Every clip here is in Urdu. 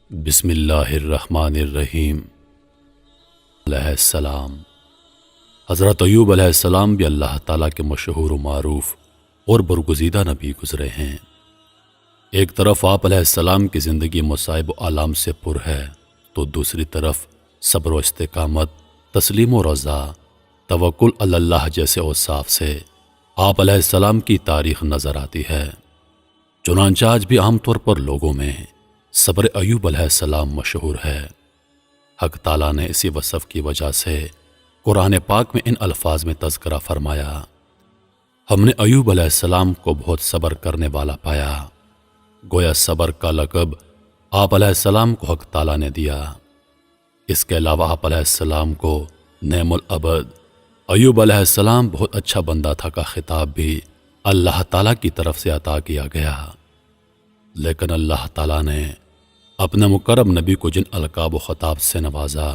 بسم اللہ الرحمن الرحیم۔ علیہ السلام۔ حضرت ایوب علیہ السلام بھی اللہ تعالیٰ کے مشہور و معروف اور برگزیدہ نبی گزرے ہیں۔ ایک طرف آپ علیہ السلام کی زندگی مصائب و آلام سے پر ہے تو دوسری طرف صبر و استقامت، تسلیم و رضا، توکل علی اللہ جیسے اوصاف سے آپ علیہ السلام کی تاریخ نظر آتی ہے۔ چنانچہ آج بھی عام طور پر لوگوں میں صبر ایوب علیہ السلام مشہور ہے۔ حق تعالیٰ نے اسی وصف کی وجہ سے قرآن پاک میں ان الفاظ میں تذکرہ فرمایا، ہم نے ایوب علیہ السلام کو بہت صبر کرنے والا پایا۔ گویا صبر کا لقب آپ علیہ السلام کو حق تعالیٰ نے دیا۔ اس کے علاوہ آپ علیہ السلام کو نعم العبد، ایوب علیہ السلام بہت اچھا بندہ تھا کا خطاب بھی اللہ تعالیٰ کی طرف سے عطا کیا گیا۔ لیکن اللہ تعالیٰ نے اپنے مکرم نبی کو جن القاب و خطاب سے نوازا،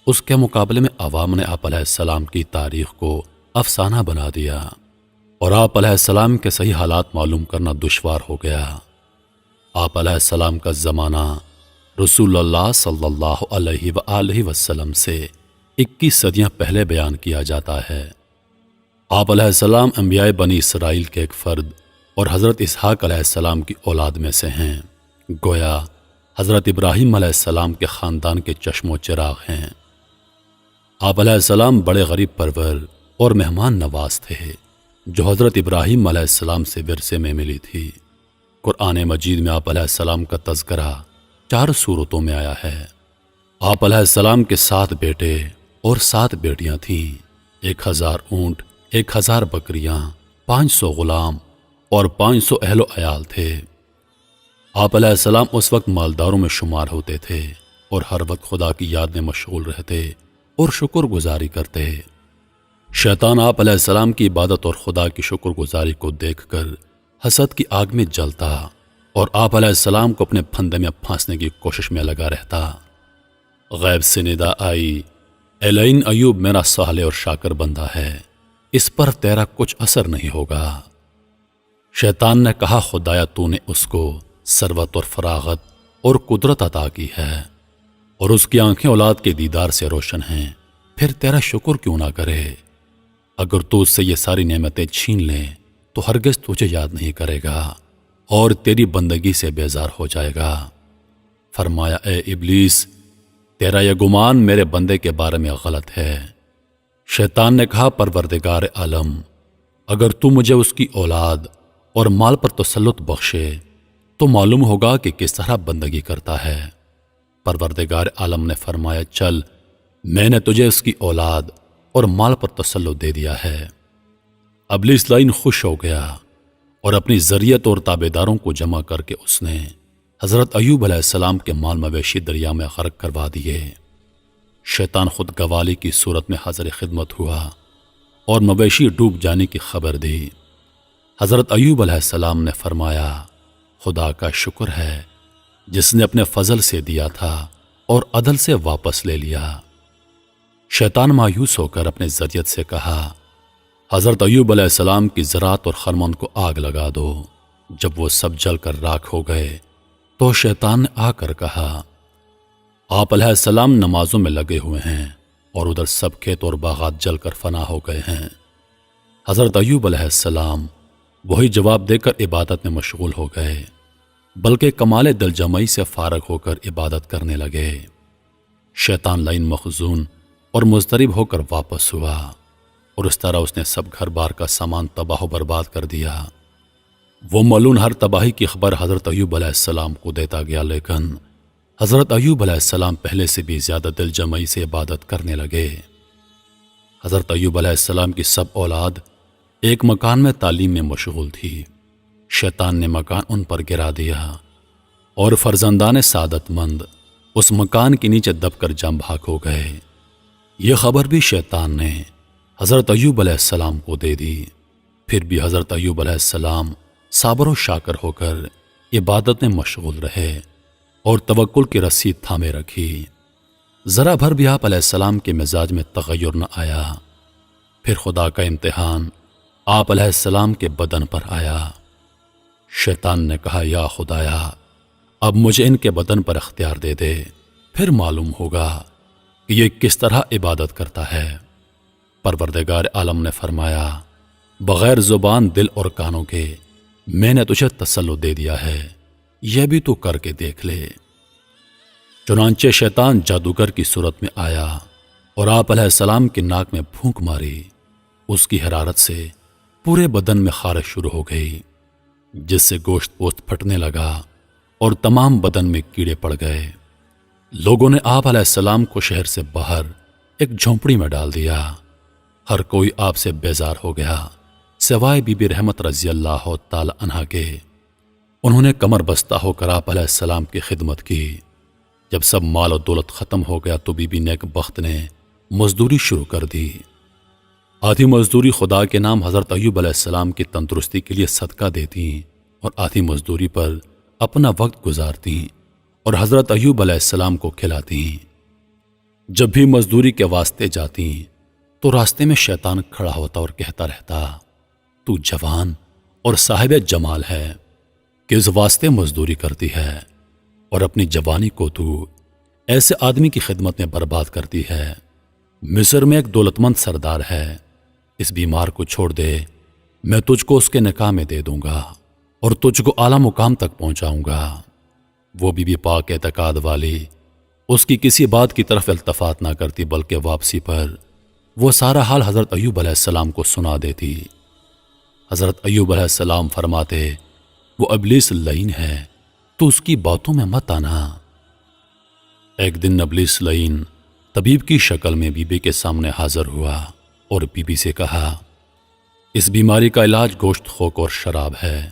اس کے مقابلے میں عوام نے آپ علیہ السلام کی تاریخ کو افسانہ بنا دیا اور آپ علیہ السلام کے صحیح حالات معلوم کرنا دشوار ہو گیا۔ آپ علیہ السلام کا زمانہ رسول اللہ صلی اللہ علیہ وآلہ وسلم سے 21 صدیاں پہلے بیان کیا جاتا ہے۔ آپ علیہ السلام انبیاء بنی اسرائیل کے ایک فرد اور حضرت اسحاق علیہ السلام کی اولاد میں سے ہیں۔ گویا حضرت ابراہیم علیہ السلام کے خاندان کے چشم و چراغ ہیں۔ آپ علیہ السلام بڑے غریب پرور اور مہمان نواز تھے جو حضرت ابراہیم علیہ السلام سے ورثے میں ملی تھی۔ قرآن مجید میں آپ علیہ السلام کا تذکرہ 4 سورتوں میں آیا ہے۔ آپ علیہ السلام کے 7 بیٹے اور 7 بیٹیاں تھیں، 1000 اونٹ، 1000 بکریاں، 500 غلام اور 500 اہل و عیال تھے۔ آپ علیہ السلام اس وقت مالداروں میں شمار ہوتے تھے اور ہر وقت خدا کی یاد میں مشغول رہتے اور شکر گزاری کرتے۔ شیطان آپ علیہ السلام کی عبادت اور خدا کی شکر گزاری کو دیکھ کر حسد کی آگ میں جلتا اور آپ علیہ السلام کو اپنے پھندے میں پھانسنے کی کوشش میں لگا رہتا۔ غیب سے ندا آئی، اے لئن ایوب میرا صالح اور شاکر بندہ ہے، اس پر تیرا کچھ اثر نہیں ہوگا۔ شیطان نے کہا، خدایا تو نے اس کو ثروت اور فراغت اور قدرت عطا کی ہے اور اس کی آنکھیں اولاد کے دیدار سے روشن ہیں، پھر تیرا شکر کیوں نہ کرے؟ اگر تو اس سے یہ ساری نعمتیں چھین لے تو ہرگز تجھے یاد نہیں کرے گا اور تیری بندگی سے بیزار ہو جائے گا۔ فرمایا، اے ابلیس، تیرا یہ گمان میرے بندے کے بارے میں غلط ہے۔ شیطان نے کہا، پروردگار عالم، اگر تو مجھے اس کی اولاد اور مال پر تسلط بخشے تو معلوم ہوگا کہ کس طرح بندگی کرتا ہے۔ پروردگار عالم نے فرمایا، چل، میں نے تجھے اس کی اولاد اور مال پر تسلط دے دیا ہے۔ ابلیس لعین خوش ہو گیا اور اپنی ذریت اور تابعداروں کو جمع کر کے اس نے حضرت ایوب علیہ السلام کے مال مویشی دریا میں غرق کروا دیے۔ شیطان خود گوالی کی صورت میں حاضر خدمت ہوا اور مویشی ڈوب جانے کی خبر دی۔ حضرت ایوب علیہ السلام نے فرمایا، خدا کا شکر ہے جس نے اپنے فضل سے دیا تھا اور عدل سے واپس لے لیا۔ شیطان مایوس ہو کر اپنے ذریت سے کہا، حضرت ایوب علیہ السلام کی زراعت اور خرمن کو آگ لگا دو۔ جب وہ سب جل کر راکھ ہو گئے تو شیطان نے آ کر کہا، آپ علیہ السلام نمازوں میں لگے ہوئے ہیں اور ادھر سب کھیت اور باغات جل کر فنا ہو گئے ہیں۔ حضرت ایوب علیہ السلام وہی جواب دے کر عبادت میں مشغول ہو گئے، بلکہ کمال دل جمعی سے فارغ ہو کر عبادت کرنے لگے۔ شیطان لعین مخزون اور مضطرب ہو کر واپس ہوا اور اس طرح اس نے سب گھر بار کا سامان تباہ و برباد کر دیا۔ وہ ملعون ہر تباہی کی خبر حضرت ایوب علیہ السلام کو دیتا گیا، لیکن حضرت ایوب علیہ السلام پہلے سے بھی زیادہ دل جمعی سے عبادت کرنے لگے۔ حضرت ایوب علیہ السلام کی سب اولاد ایک مکان میں تعلیم میں مشغول تھی۔ شیطان نے مکان ان پر گرا دیا اور فرزندان سعادت مند اس مکان کے نیچے دب کر جم بھاگ ہو گئے۔ یہ خبر بھی شیطان نے حضرت ایوب علیہ السلام کو دے دی۔ پھر بھی حضرت ایوب علیہ السلام صابر و شاکر ہو کر عبادت میں مشغول رہے اور توکل کی رسید تھامے رکھی۔ ذرا بھر بھی آپ علیہ السلام کے مزاج میں تغیر نہ آیا۔ پھر خدا کا امتحان آپ علیہ السلام کے بدن پر آیا۔ شیطان نے کہا، یا خدایا، اب مجھے ان کے بدن پر اختیار دے دے، پھر معلوم ہوگا کہ یہ کس طرح عبادت کرتا ہے۔ پروردگار عالم نے فرمایا، بغیر زبان، دل اور کانوں کے میں نے تجھے تسلط دے دیا ہے، یہ بھی تو کر کے دیکھ لے۔ چنانچہ شیطان جادوگر کی صورت میں آیا اور آپ علیہ السلام کی ناک میں پھونک ماری۔ اس کی حرارت سے پورے بدن میں خارش شروع ہو گئی، جس سے گوشت پوست پھٹنے لگا اور تمام بدن میں کیڑے پڑ گئے۔ لوگوں نے آپ علیہ السلام کو شہر سے باہر ایک جھونپڑی میں ڈال دیا۔ ہر کوئی آپ سے بیزار ہو گیا سوائے بی بی رحمت رضی اللہ تعالی عنہا کے۔ انہوں نے کمر بستہ ہو کر آپ علیہ السلام کی خدمت کی۔ جب سب مال و دولت ختم ہو گیا تو بی بی نیک بخت نے مزدوری شروع کر دی۔ آدھی مزدوری خدا کے نام حضرت ایوب علیہ السلام کی تندرستی کے لیے صدقہ دیتی اور آدھی مزدوری پر اپنا وقت گزارتی اور حضرت ایوب علیہ السلام کو کھلاتی۔ جب بھی مزدوری کے واسطے جاتی تو راستے میں شیطان کھڑا ہوتا اور کہتا رہتا، تو جوان اور صاحب جمال ہے، کس واسطے مزدوری کرتی ہے اور اپنی جوانی کو تو ایسے آدمی کی خدمت میں برباد کرتی ہے۔ مصر میں ایک دولت مند سردار ہے، اس بیمار کو چھوڑ دے، میں تجھ کو اس کے نکاح میں دے دوں گا اور تجھ کو اعلیٰ مقام تک پہنچاؤں گا۔ وہ بی بی پاک اعتقاد والی اس کی کسی بات کی طرف التفات نہ کرتی، بلکہ واپسی پر وہ سارا حال حضرت ایوب علیہ السلام کو سنا دیتی۔ حضرت ایوب علیہ السلام فرماتے، وہ ابلیس لعین ہے، تو اس کی باتوں میں مت آنا۔ ایک دن ابلیس لعین طبیب کی شکل میں بی بی کے سامنے حاضر ہوا اور بی بی سے کہا، اس بیماری کا علاج گوشت خوک اور شراب ہے،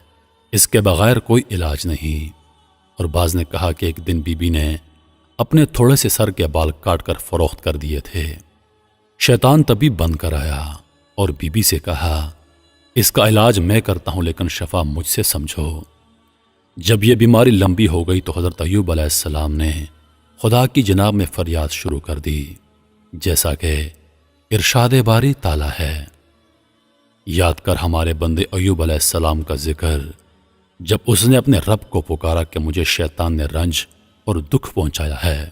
اس کے بغیر کوئی علاج نہیں۔ اور بعض نے کہا کہ ایک دن بی بی نے اپنے تھوڑے سے سر کے بال کاٹ کر فروخت کر دیے تھے۔ شیطان طبیب بن کر آیا اور بی بی سے کہا، اس کا علاج میں کرتا ہوں لیکن شفا مجھ سے سمجھو۔ جب یہ بیماری لمبی ہو گئی تو حضرت ایوب علیہ السلام نے خدا کی جناب میں فریاد شروع کر دی، جیسا کہ ارشاد باری تعالی ہے، یاد کر ہمارے بندے ایوب علیہ السلام کا ذکر، جب اس نے اپنے رب کو پکارا کہ مجھے شیطان نے رنج اور دکھ پہنچایا ہے۔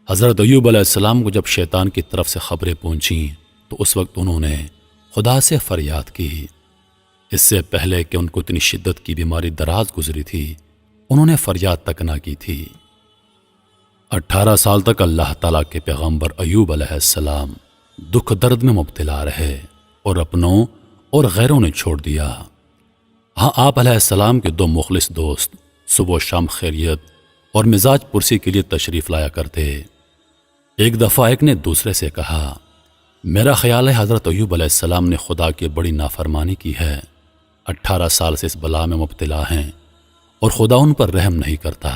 حضرت ایوب علیہ السلام کو جب شیطان کی طرف سے خبریں پہنچیں تو اس وقت انہوں نے خدا سے فریاد کی۔ اس سے پہلے کہ ان کو اتنی شدت کی بیماری دراز گزری تھی، انہوں نے فریاد تک نہ کی تھی۔ 18 سال تک اللہ تعالیٰ کے پیغمبر ایوب علیہ السلام دکھ درد میں مبتلا رہے اور اپنوں اور غیروں نے چھوڑ دیا۔ ہاں، آپ علیہ السلام کے 2 مخلص دوست صبح و شام خیریت اور مزاج پرسی کے لیے تشریف لایا کرتے۔ ایک دفعہ ایک نے دوسرے سے کہا، میرا خیال ہے حضرت ایوب علیہ السلام نے خدا کی بڑی نافرمانی کی ہے، 18 سال سے اس بلا میں مبتلا ہیں اور خدا ان پر رحم نہیں کرتا۔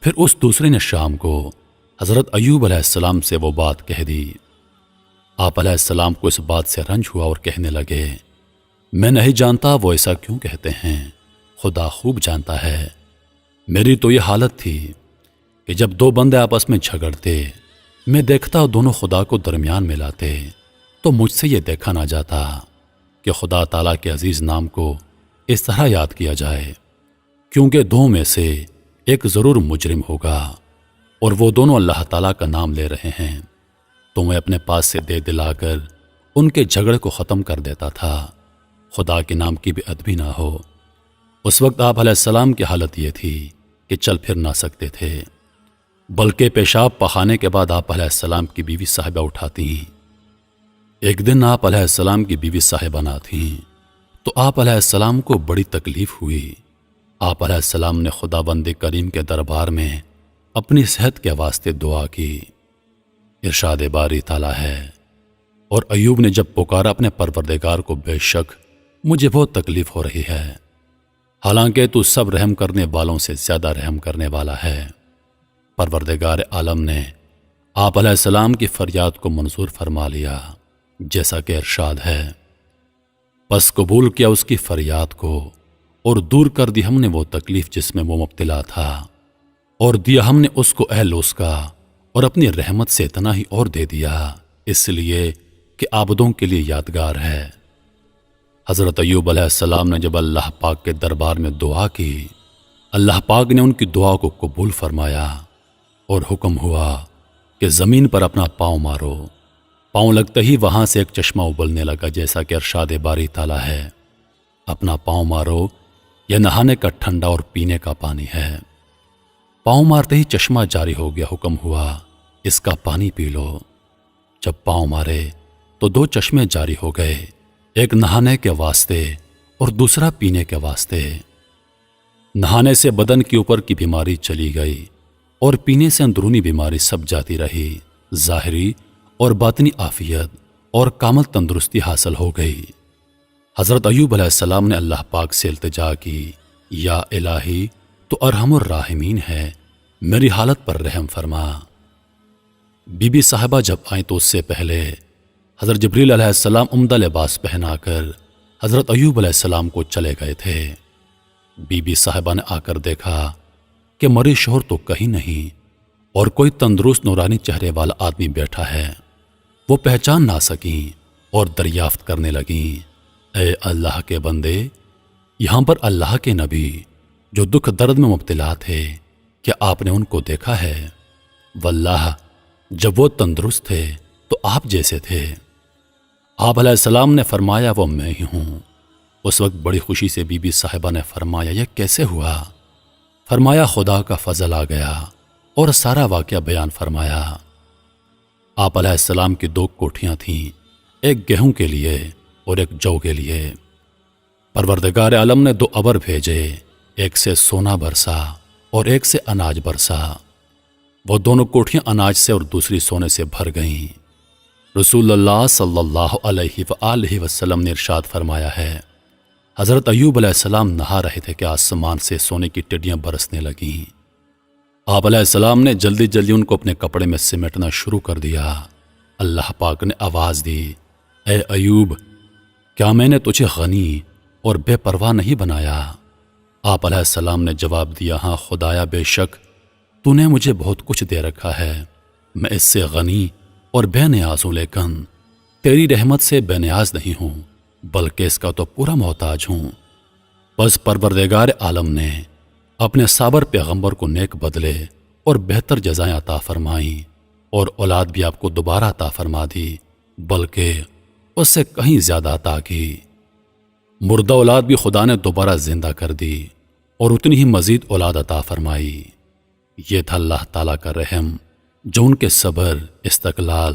پھر اس دوسرے نے شام کو حضرت ایوب علیہ السلام سے وہ بات کہہ دی۔ آپ علیہ السلام کو اس بات سے رنج ہوا اور کہنے لگے، میں نہیں جانتا وہ ایسا کیوں کہتے ہیں، خدا خوب جانتا ہے۔ میری تو یہ حالت تھی کہ جب 2 بندے آپس میں جھگڑتے، میں دیکھتا دونوں خدا کو درمیان میں لاتے، تو مجھ سے یہ دیکھا نہ جاتا کہ خدا تعالیٰ کے عزیز نام کو اس طرح یاد کیا جائے، کیونکہ 2 میں سے ایک ضرور مجرم ہوگا اور وہ دونوں اللہ تعالیٰ کا نام لے رہے ہیں، تو میں اپنے پاس سے دے دلا کر ان کے جھگڑے کو ختم کر دیتا تھا، خدا کے نام کی بھی ادبی نہ ہو۔ اس وقت آپ علیہ السلام کی حالت یہ تھی کہ چل پھر نہ سکتے تھے، بلکہ پیشاب پخانے کے بعد آپ علیہ السلام کی بیوی صاحبہ اٹھاتی۔ ایک دن آپ علیہ السلام کی بیوی صاحبہ نہ تھیں تو آپ علیہ السلام کو بڑی تکلیف ہوئی۔ آپ علیہ السلام نے خدا بند کریم کے دربار میں اپنی صحت کے واسطے دعا کی۔ ارشاد باری تعالی ہے، اور ایوب نے جب پکارا اپنے پروردگار کو، بے شک مجھے بہت تکلیف ہو رہی ہے، حالانکہ تو سب رحم کرنے والوں سے زیادہ رحم کرنے والا ہے۔ پروردگار عالم نے آپ علیہ السلام کی فریاد کو منظور فرما لیا، جیسا کہ ارشاد ہے، پس قبول کیا اس کی فریاد کو اور دور کر دی ہم نے وہ تکلیف جس میں وہ مبتلا تھا، اور دیا ہم نے اس کو اہل اس کا، اور اپنی رحمت سے اتنا ہی اور دے دیا، اس لیے کہ عابدوں کے لیے یادگار ہے۔ حضرت ایوب علیہ السلام نے جب اللہ پاک کے دربار میں دعا کی، اللہ پاک نے ان کی دعا کو قبول فرمایا اور حکم ہوا کہ زمین پر اپنا پاؤں مارو۔ پاؤں لگتے ہی وہاں سے ایک چشمہ ابلنے لگا، جیسا کہ ارشاد باری تعالیٰ ہے، اپنا پاؤں مارو، یہ نہانے کا ٹھنڈا اور پینے کا پانی ہے۔ پاؤں مارتے ہی چشمہ جاری ہو گیا، حکم ہوا اس کا پانی پی لو۔ جب پاؤں مارے تو 2 چشمے جاری ہو گئے، ایک نہانے کے واسطے اور دوسرا پینے کے واسطے۔ نہانے سے بدن کے اوپر کی بیماری چلی گئی اور پینے سے اندرونی بیماری سب جاتی رہی، ظاہری اور باطنی عافیت اور کامل تندرستی حاصل ہو گئی۔ حضرت ایوب علیہ السلام نے اللہ پاک سے التجا کی، یا الہی تو ارحم الراحمین ہے، میری حالت پر رحم فرما۔ بی بی صاحبہ جب آئیں تو اس سے پہلے حضرت جبریل علیہ السلام عمدہ لباس پہنا کر حضرت ایوب علیہ السلام کو چلے گئے تھے۔ بی بی صاحبہ نے آ کر دیکھا کہ مریض شوہر تو کہیں نہیں اور کوئی تندرست نورانی چہرے والا آدمی بیٹھا ہے۔ وہ پہچان نہ سکیں اور دریافت کرنے لگیں، اے اللہ کے بندے، یہاں پر اللہ کے نبی جو دکھ درد میں مبتلا تھے، کیا آپ نے ان کو دیکھا ہے؟ واللہ جب وہ تندرست تھے تو آپ جیسے تھے۔ آپ علیہ السلام نے فرمایا وہ میں ہی ہوں۔ اس وقت بڑی خوشی سے بی بی صاحبہ نے فرمایا یہ کیسے ہوا؟ فرمایا خدا کا فضل آ گیا اور سارا واقعہ بیان فرمایا۔ آپ علیہ السلام کی 2 کوٹھیاں تھیں، ایک گیہوں کے لیے اور ایک جو کے لیے۔ پروردگار عالم نے 2 ابر بھیجے، ایک سے سونا برسا اور ایک سے اناج برسا۔ وہ دونوں کوٹھیاں اناج سے اور دوسری سونے سے بھر گئیں۔ رسول اللہ صلی اللہ علیہ وآلہ وسلم نے ارشاد فرمایا ہے، حضرت ایوب علیہ السلام نہا رہے تھے کہ آسمان سے سونے کی ٹڈیاں برسنے لگیں۔ آپ علیہ السلام نے جلدی جلدی ان کو اپنے کپڑے میں سمیٹنا شروع کر دیا۔ اللہ پاک نے آواز دی، اے ایوب، کیا میں نے تجھے غنی اور بے پرواہ نہیں بنایا؟ آپ علیہ السلام نے جواب دیا، ہاں خدایا، بے شک تو نے مجھے بہت کچھ دے رکھا ہے، میں اس سے غنی اور بے نیاز ہوں، لیکن تیری رحمت سے بے نیاز نہیں ہوں، بلکہ اس کا تو پورا محتاج ہوں۔ بس پروردگار عالم نے اپنے صابر پیغمبر کو نیک بدلے اور بہتر جزائیں عطا فرمائیں، اور اولاد بھی آپ کو دوبارہ عطا فرما دی، بلکہ اس سے کہیں زیادہ عطا کی۔ مردہ اولاد بھی خدا نے دوبارہ زندہ کر دی اور اتنی ہی مزید اولاد عطا فرمائی۔ یہ تھا اللہ تعالیٰ کا رحم جو ان کے صبر، استقلال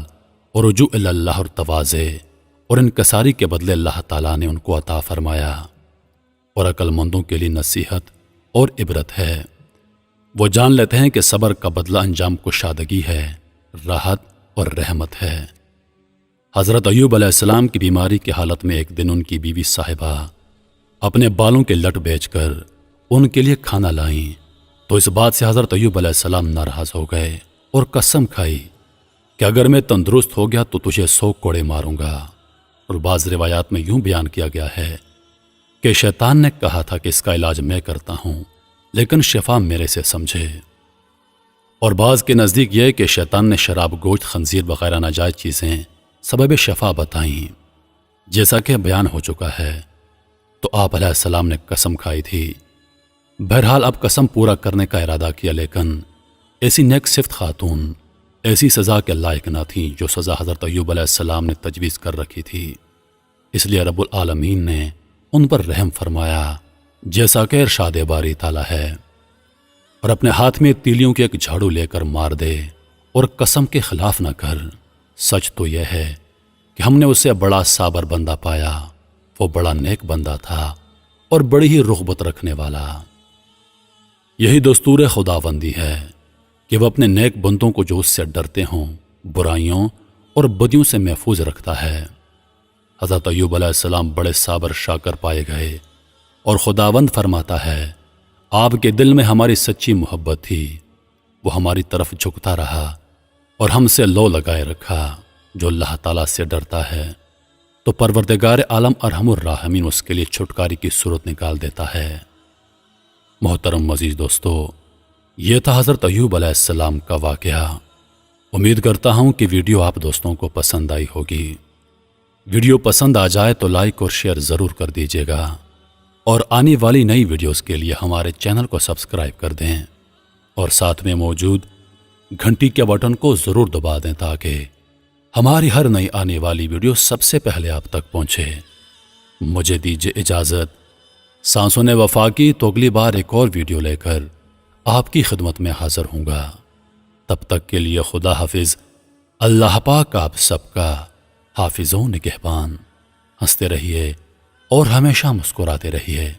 اور رجوع اللہ اور تواضع اور انکساری کے بدلے اللہ تعالیٰ نے ان کو عطا فرمایا، اور عقل مندوں کے لیے نصیحت اور عبرت ہے۔ وہ جان لیتے ہیں کہ صبر کا بدلہ انجام کشادگی ہے، راحت اور رحمت ہے۔ حضرت ایوب علیہ السلام کی بیماری کی حالت میں ایک دن ان کی بیوی صاحبہ اپنے بالوں کے لٹ بیچ کر ان کے لیے کھانا لائیں، تو اس بات سے حضرت ایوب علیہ السلام ناراض ہو گئے اور قسم کھائی کہ اگر میں تندرست ہو گیا تو تجھے 100 کوڑے ماروں گا۔ اور بعض روایات میں یوں بیان کیا گیا ہے کہ شیطان نے کہا تھا کہ اس کا علاج میں کرتا ہوں، لیکن شفا میرے سے سمجھے۔ اور بعض کے نزدیک یہ کہ شیطان نے شراب، گوشت، خنزیر وغیرہ ناجائز چیزیں سبب شفا بتائیں، جیسا کہ بیان ہو چکا ہے۔ تو آپ علیہ السلام نے قسم کھائی تھی۔ بہرحال اب قسم پورا کرنے کا ارادہ کیا، لیکن ایسی نیک صفت خاتون ایسی سزا کے لائق نہ تھی جو سزا حضرت ایوب علیہ السلام نے تجویز کر رکھی تھی۔ اس لیے رب العالمین نے ان پر رحم فرمایا، جیسا کہ ارشاد باری تعالیٰ ہے، اور اپنے ہاتھ میں تیلیوں کے ایک جھاڑو لے کر مار دے اور قسم کے خلاف نہ کر۔ سچ تو یہ ہے کہ ہم نے اسے بڑا صابر بندہ پایا، وہ بڑا نیک بندہ تھا اور بڑی ہی رغبت رکھنے والا۔ یہی دستور خداوندی ہے کہ وہ اپنے نیک بندوں کو جو اس سے ڈرتے ہوں برائیوں اور بدیوں سے محفوظ رکھتا ہے۔ حضرت ایوب علیہ السلام بڑے صابر شاکر پائے گئے، اور خداوند فرماتا ہے، آپ کے دل میں ہماری سچی محبت تھی، وہ ہماری طرف جھکتا رہا اور ہم سے لو لگائے رکھا۔ جو اللہ تعالیٰ سے ڈرتا ہے تو پروردگار عالم ارحم الراحمین اس کے لیے چھٹکاری کی صورت نکال دیتا ہے۔ محترم عزیز دوستو، یہ تھا حضرت ایوب علیہ السلام کا واقعہ۔ امید کرتا ہوں کہ ویڈیو آپ دوستوں کو پسند آئی ہوگی۔ ویڈیو پسند آ جائے تو لائک اور شیئر ضرور کر دیجیے گا۔ اور آنے والی نئی ویڈیوز کے لیے ہمارے چینل کو سبسکرائب کر دیں اور ساتھ میں موجود گھنٹی کے بٹن کو ضرور دبا دیں تاکہ ہماری ہر نئی آنے والی ویڈیو سب سے پہلے آپ تک پہنچے۔ مجھے دیجیے اجازت۔ سانسوں نے وفا کی تو اگلی بار ایک اور ویڈیو لے کر آپ کی خدمت میں حاضر ہوں گا۔ تب تک کے لیے خدا حافظ۔ اللہ پاک آپ سب کا حافظ و نگہبان۔ ہنستے رہیے اور ہمیشہ مسکراتے رہیے۔